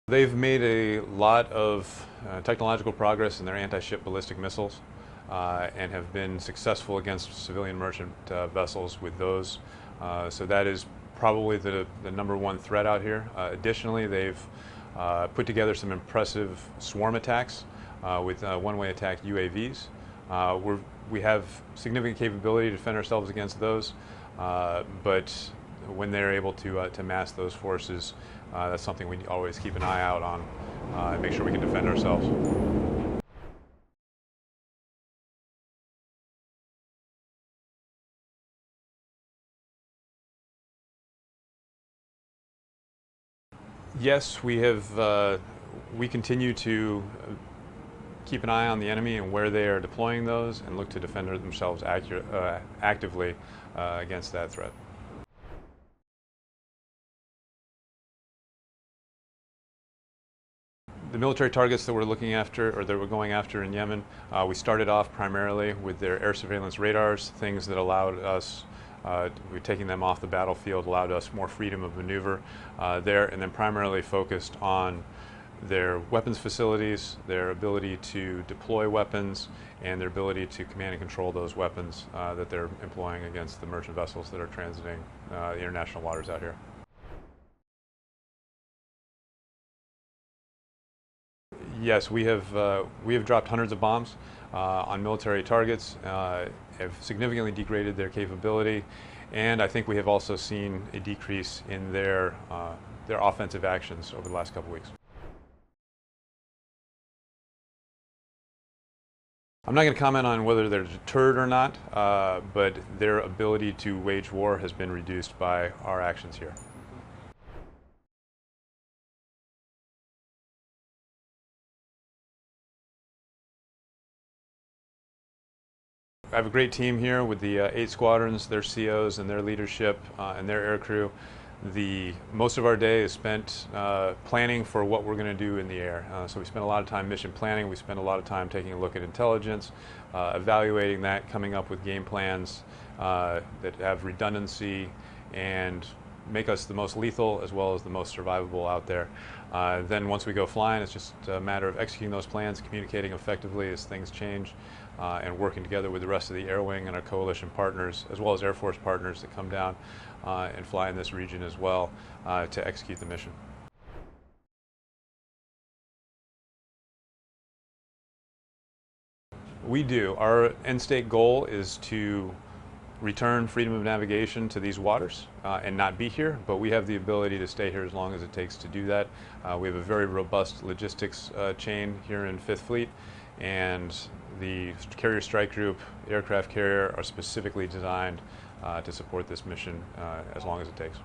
They've made a lot of technological progress in their anti-ship ballistic missiles and have been successful against civilian merchant vessels with those. So that is probably the number one threat out here. Additionally, they've put together some impressive swarm attacks with one-way attack UAVs. We have significant capability to defend ourselves against those, but when they're able to mass those forces, that's something we always keep an eye out on and make sure we can defend ourselves. Yes, we continue to keep an eye on the enemy and where they are deploying those and look to defend themselves actively against that threat. The military targets that we're looking after, or that we're going after in Yemen, we started off primarily with their air surveillance radars, things that allowed us, we're taking them off the battlefield, allowed us more freedom of maneuver there, and then primarily focused on their weapons facilities, their ability to deploy weapons, and their ability to command and control those weapons that they're employing against the merchant vessels that are transiting the international waters out here. Yes, we have dropped hundreds of bombs on military targets, have significantly degraded their capability, and I think we have also seen a decrease in their offensive actions over the last couple weeks. I'm not going to comment on whether they're deterred or not, but their ability to wage war has been reduced by our actions here. I have a great team here with the 8 squadrons, their COs and their leadership and their air crew. Most of our day is spent planning for what we're going to do in the air. So we spend a lot of time mission planning, we spend a lot of time taking a look at intelligence, evaluating that, coming up with game plans that have redundancy and make us the most lethal as well as the most survivable out there. Then once we go flying, it's just a matter of executing those plans, communicating effectively as things change, and working together with the rest of the Air Wing and our coalition partners, as well as Air Force partners that come down and fly in this region as well to execute the mission. We do. Our end state goal is to return freedom of navigation to these waters and not be here, but we have the ability to stay here as long as it takes to do that. We have a very robust logistics chain here in 5th Fleet, and the Carrier Strike Group, aircraft carrier, are specifically designed to support this mission as long as it takes.